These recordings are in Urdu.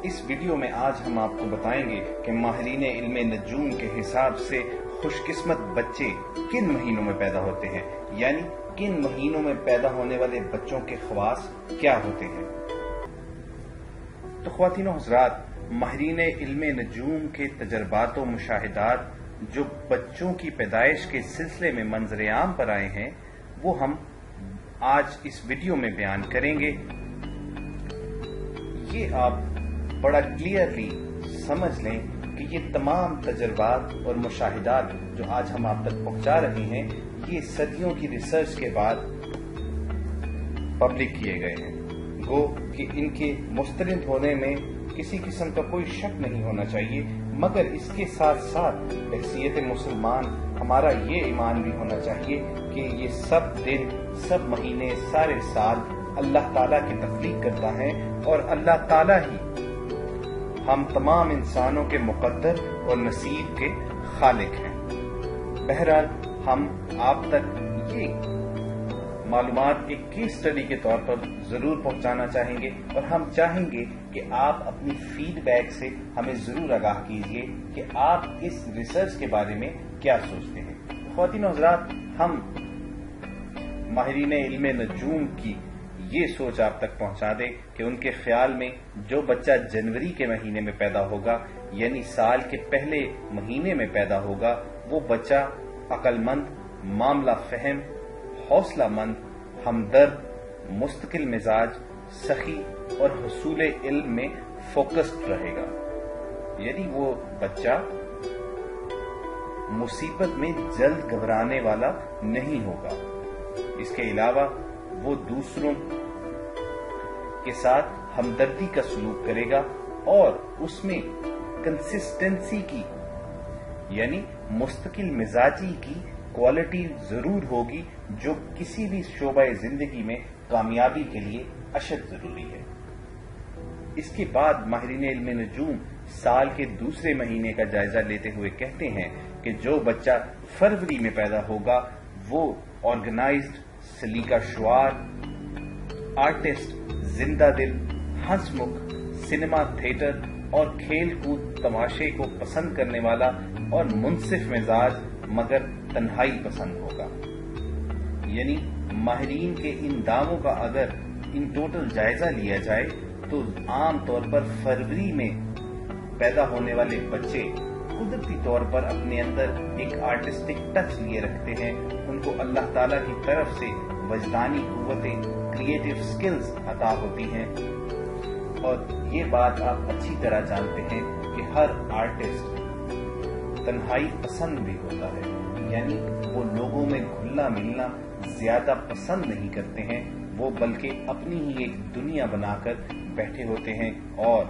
اس ویڈیو میں آج ہم آپ کو بتائیں گے کہ ماہرین علم نجوم کے حساب سے خوش قسمت بچے کن مہینوں میں پیدا ہوتے ہیں، یعنی کن مہینوں میں پیدا ہونے والے بچوں کے خواص کیا ہوتے ہیں۔ تو خواتین و حضرات، ماہرین علم نجوم کے تجربات و مشاہدات جو بچوں کی پیدائش کے سلسلے میں منظر عام پر آئے ہیں، وہ ہم آج اس ویڈیو میں بیان کریں گے۔ یہ آپ بڑا کلیئرلی سمجھ لیں کہ یہ تمام تجربات اور مشاہدات جو آج ہم آپ تک پہنچا رہے ہیں، یہ صدیوں کی ریسرچ کے بعد پبلک کیے گئے ہیں۔ گو کہ ان کے مستند ہونے میں کسی قسم کا کوئی شک نہیں ہونا چاہیے، مگر اس کے ساتھ ساتھ حیثیت مسلمان ہمارا یہ ایمان بھی ہونا چاہیے کہ یہ سب دن، سب مہینے، سارے سال اللہ تعالیٰ کی تخلیق کرتا ہے اور اللہ تعالیٰ ہی ہم تمام انسانوں کے مقدر اور نصیب کے خالق ہیں۔ بہرحال ہم آپ تک یہ معلومات ایک کیس اسٹڈی کے طور پر ضرور پہنچانا چاہیں گے، اور ہم چاہیں گے کہ آپ اپنی فیڈ بیک سے ہمیں ضرور آگاہ کیجیے کہ آپ اس ریسرچ کے بارے میں کیا سوچتے ہیں۔ خواتین و حضرات، ہم ماہرین علم نجوم کی یہ سوچ آپ تک پہنچا دیں کہ ان کے خیال میں جو بچہ جنوری کے مہینے میں پیدا ہوگا، یعنی سال کے پہلے مہینے میں پیدا ہوگا، وہ بچہ عقل مند، معاملہ فہم، حوصلہ مند، ہمدرد، مستقل مزاج، سخی اور حصول علم میں فوکسڈ رہے گا، یعنی وہ بچہ مصیبت میں جلد گھبرانے والا نہیں ہوگا۔ اس کے علاوہ وہ دوسروں کے ساتھ ہمدردی کا سلوک کرے گا اور اس میں کنسسٹنسی کی، یعنی مستقل مزاجی کی کوالٹی ضرور ہوگی، جو کسی بھی شعبہ زندگی میں کامیابی کے لیے اشد ضروری ہے۔ اس کے بعد ماہرین علم نجوم سال کے دوسرے مہینے کا جائزہ لیتے ہوئے کہتے ہیں کہ جو بچہ فروری میں پیدا ہوگا وہ آرگنائزڈ، سلیقہ شعار، آرٹسٹ، زندہ دل، ہنس مکھ، سنیما تھیٹر اور کھیل کود تماشے کو پسند کرنے والا اور منصف مزاج مگر تنہائی پسند ہوگا۔ یعنی ماہرین کے ان دعووں کا اگر ان ٹوٹل جائزہ لیا جائے تو عام طور پر فروری میں پیدا ہونے والے بچے قدرتی طور پر اپنے اندر ایک آرٹسٹک ٹچ لیے رکھتے ہیں، ان کو اللہ تعالیٰ کی طرف سے وجدانی قوتیں، کریٹو سکلز عطا ہوتی ہیں، اور یہ بات آپ اچھی طرح جانتے ہیں کہ ہر آرٹسٹ تنہائی پسند بھی ہوتا ہے، یعنی وہ لوگوں میں گھلنا ملنا زیادہ پسند نہیں کرتے ہیں، وہ بلکہ اپنی ہی ایک دنیا بنا کر بیٹھے ہوتے ہیں اور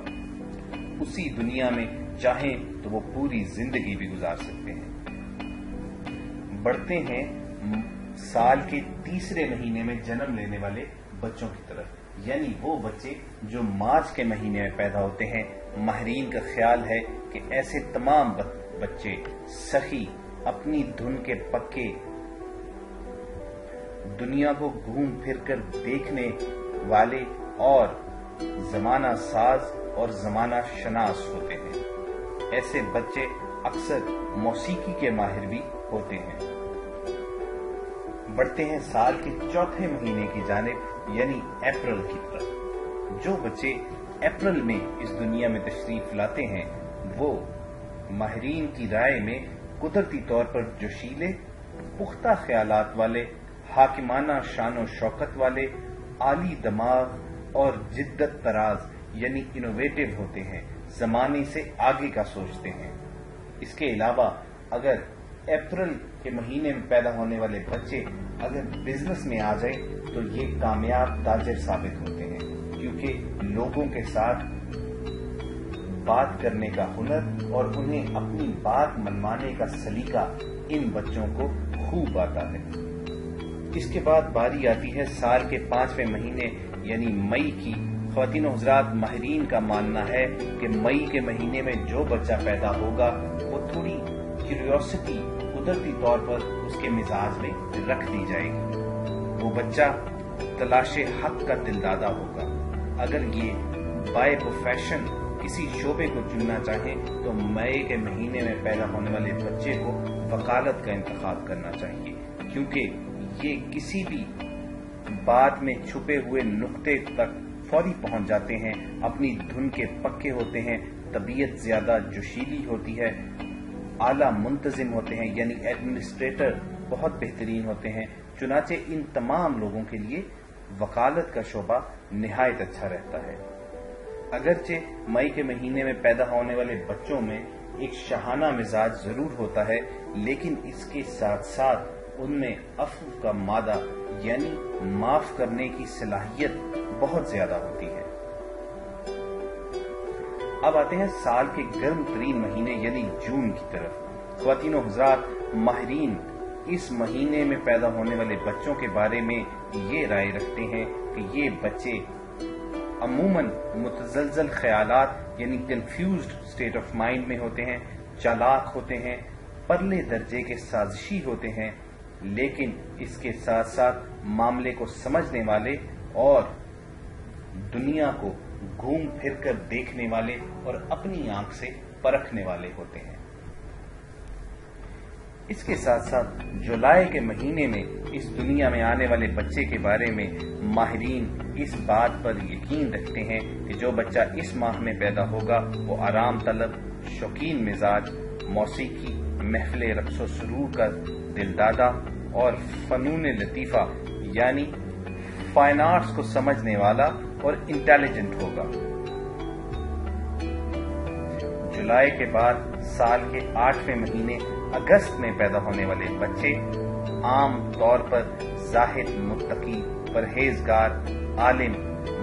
اسی دنیا میں چاہیں تو وہ پوری زندگی بھی گزار سکتے ہیں۔ بڑھتے ہیں سال کے تیسرے مہینے میں جنم لینے والے بچوں کی طرف، یعنی وہ بچے جو مارچ کے مہینے میں پیدا ہوتے ہیں۔ ماہرین کا خیال ہے کہ ایسے تمام بچے سخی، اپنی دھن کے پکے، دنیا کو گھوم پھر کر دیکھنے والے اور زمانہ ساز اور زمانہ شناس ہوتے ہیں۔ ایسے بچے اکثر موسیقی کے ماہر بھی ہوتے ہیں۔ بڑھتے ہیں سال کے چوتھے مہینے کی جانب، یعنی اپریل کی طرف۔ جو بچے اپریل میں اس دنیا میں تشریف لاتے ہیں وہ ماہرین کی رائے میں قدرتی طور پر جوشیلے، پختہ خیالات والے، حاکمانہ شان و شوکت والے، عالی دماغ اور جدت طراز یعنی انوویٹو ہوتے ہیں، زمانے سے آگے کا سوچتے ہیں۔ اس کے علاوہ اگر اپریل کے مہینے میں پیدا ہونے والے بچے اگر بزنس میں آ جائیں تو یہ کامیاب تاجر ثابت ہوتے ہیں، کیونکہ لوگوں کے ساتھ بات کرنے کا ہنر اور انہیں اپنی بات منوانے کا سلیقہ ان بچوں کو خوب آتا ہے۔ اس کے بعد باری آتی ہے سال کے 5ویں مہینے یعنی مئی کی۔ خواتین و حضرات، ماہرین کا ماننا ہے کہ مئی کے مہینے میں جو بچہ پیدا ہوگا وہ تھوڑی کیوریوسٹی قدرتی طور پر اس کے مزاج میں رکھ دی جائے گی۔ وہ بچہ تلاش حق کا دلدادہ ہوگا۔ اگر یہ بائی پروفیشن کسی شعبے کو چننا چاہیں تو مئی کے مہینے میں پیدا ہونے والے بچے کو وکالت کا انتخاب کرنا چاہیے، کیونکہ یہ کسی بھی بات میں چھپے ہوئے نقطے تک فوری پہنچ جاتے ہیں، اپنی دھن کے پکے ہوتے ہیں، طبیعت زیادہ جوشیلی ہوتی ہے، اعلیٰ منتظم ہوتے ہیں، یعنی ایڈمنسٹریٹر بہت بہترین ہوتے ہیں۔ چنانچہ ان تمام لوگوں کے لیے وکالت کا شعبہ نہایت اچھا رہتا ہے۔ اگرچہ مئی کے مہینے میں پیدا ہونے والے بچوں میں ایک شاہانہ مزاج ضرور ہوتا ہے، لیکن اس کے ساتھ ساتھ ان میں عفو کا مادہ یعنی معاف کرنے کی صلاحیت بہت زیادہ ہوتی ہے۔ اب آتے ہیں سال کے گرم ترین مہینے یعنی جون کی طرف۔ خواتین و حضرات، ماہرین اس مہینے میں پیدا ہونے والے بچوں کے بارے میں یہ رائے رکھتے ہیں کہ یہ بچے عموماً متزلزل خیالات یعنی کنفیوزڈ اسٹیٹ آف مائنڈ میں ہوتے ہیں، چالاک ہوتے ہیں، پرلے درجے کے سازشی ہوتے ہیں، لیکن اس کے ساتھ ساتھ معاملے کو سمجھنے والے اور دنیا کو گھوم پھر کر دیکھنے والے اور اپنی آنکھ سے پرکھنے والے ہوتے ہیں۔ اس کے ساتھ ساتھ جولائی کے مہینے میں اس دنیا میں آنے والے بچے کے بارے میں ماہرین اس بات پر یقین رکھتے ہیں کہ جو بچہ اس ماہ میں پیدا ہوگا وہ آرام طلب، شوقین مزاج، موسیقی، محفل رقص و سرور کا دلدادہ اور فنون لطیفہ یعنی فائن آرٹس کو سمجھنے والا اور انٹیلیجنٹ ہوگا۔ جولائی کے بعد سال کے 8ویں مہینے اگست میں پیدا ہونے والے بچے عام طور پر زاہد، متقی، پرہیزگار، عالم،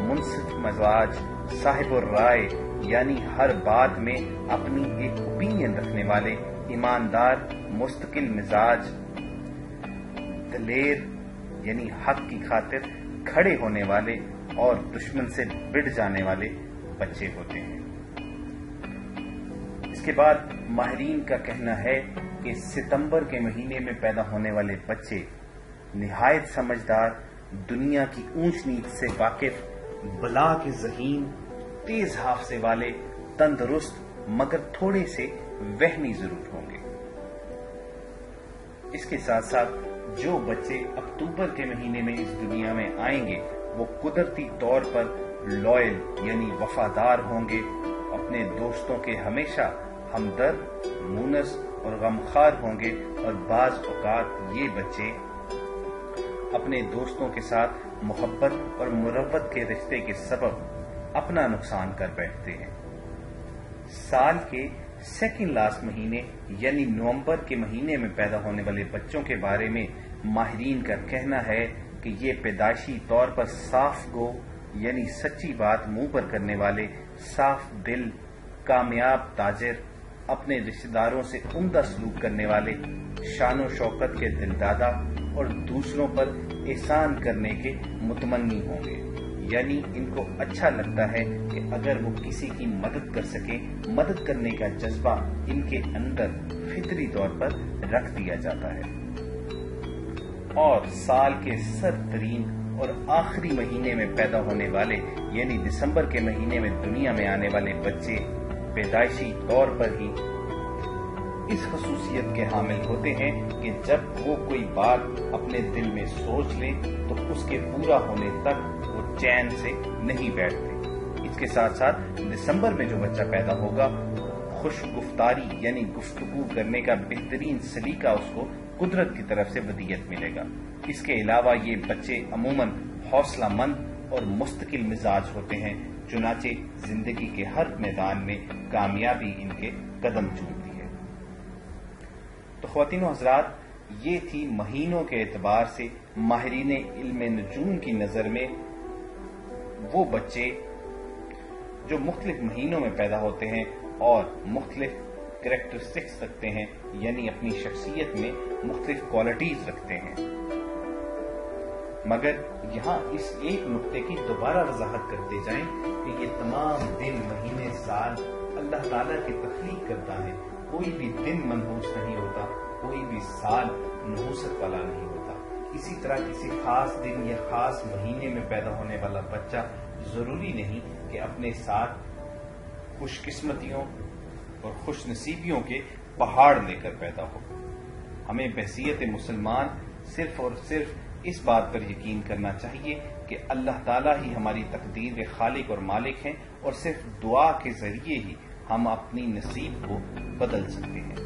منصف مزاج، صاحب الرائے یعنی ہر بات میں اپنی ایک اوپینین رکھنے والے، ایماندار، مستقل مزاج، دلیر یعنی حق کی خاطر کھڑے ہونے والے اور دشمن سے بڑھ جانے والے بچے ہوتے ہیں۔ اس کے بعد ماہرین کا کہنا ہے کہ ستمبر کے مہینے میں پیدا ہونے والے بچے نہایت سمجھدار، دنیا کی اونچ نیچ سے واقف، بلا کے ذہین، تیز حافظے والے، تندرست مگر تھوڑے سے وہمی ضرور ہوں گے۔ اس کے ساتھ ساتھ جو بچے اکتوبر کے مہینے میں اس دنیا میں آئیں گے وہ قدرتی طور پر لوئل یعنی وفادار ہوں گے، اپنے دوستوں کے ہمیشہ ہمدرد، مونس اور غمخوار ہوں گے، اور بعض اوقات یہ بچے اپنے دوستوں کے ساتھ محبت اور مروت کے رشتے کے سبب اپنا نقصان کر بیٹھتے ہیں۔ سال کے سیکنڈ لاسٹ مہینے یعنی نومبر کے مہینے میں پیدا ہونے والے بچوں کے بارے میں ماہرین کا کہنا ہے کہ یہ پیدائشی طور پر صاف گو یعنی سچی بات منہ پر کرنے والے، صاف دل، کامیاب تاجر، اپنے رشتہ داروں سے عمدہ سلوک کرنے والے، شان و شوکت کے دلدادہ اور دوسروں پر احسان کرنے کے متمنی ہوں گے، یعنی ان کو اچھا لگتا ہے کہ اگر وہ کسی کی مدد کر سکیں، مدد کرنے کا جذبہ ان کے اندر فطری طور پر رکھ دیا جاتا ہے۔ اور سال کے سرد ترین اور آخری مہینے میں پیدا ہونے والے یعنی دسمبر کے مہینے میں دنیا میں آنے والے بچے پیدائشی طور پر ہی اس خصوصیت کے حامل ہوتے ہیں کہ جب وہ کوئی بات اپنے دل میں سوچ لیں تو اس کے پورا ہونے تک وہ چین سے نہیں بیٹھتے۔ اس کے ساتھ ساتھ دسمبر میں جو بچہ پیدا ہوگا خوش گفتاری یعنی گفتگو کرنے کا بہترین سلیقہ اس کو قدرت کی طرف سے ودیعت ملے گا۔ اس کے علاوہ یہ بچے عموماً حوصلہ مند اور مستقل مزاج ہوتے ہیں، چنانچہ زندگی کے ہر میدان میں کامیابی ان کے قدم چومتی ہے۔ تو خواتین و حضرات، یہ تھی مہینوں کے اعتبار سے ماہرین علم نجوم کی نظر میں وہ بچے جو مختلف مہینوں میں پیدا ہوتے ہیں اور مختلف کریکٹرسٹکس رکھتے ہیں، یعنی اپنی شخصیت میں مختلف کوالٹیز رکھتے ہیں۔ مگر یہاں اس ایک نقطے کی دوبارہ وضاحت کرتے جائیں کہ یہ تمام دن، مہینے، سال اللہ تعالیٰ کی تخلیق کرتا ہے۔ کوئی بھی دن منحوس نہیں ہوتا، کوئی بھی سال نحوست والا نہیں ہوتا۔ اسی طرح کسی خاص دن یا خاص مہینے میں پیدا ہونے والا بچہ ضروری نہیں کہ اپنے ساتھ خوش قسمتیوں اور خوش نصیبیوں کے پہاڑ لے کر پیدا ہو۔ ہمیں بحیثیت مسلمان صرف اور صرف اس بات پر یقین کرنا چاہیے کہ اللہ تعالیٰ ہی ہماری تقدیر کے خالق اور مالک ہیں، اور صرف دعا کے ذریعے ہی ہم اپنی نصیب کو بدل سکتے ہیں۔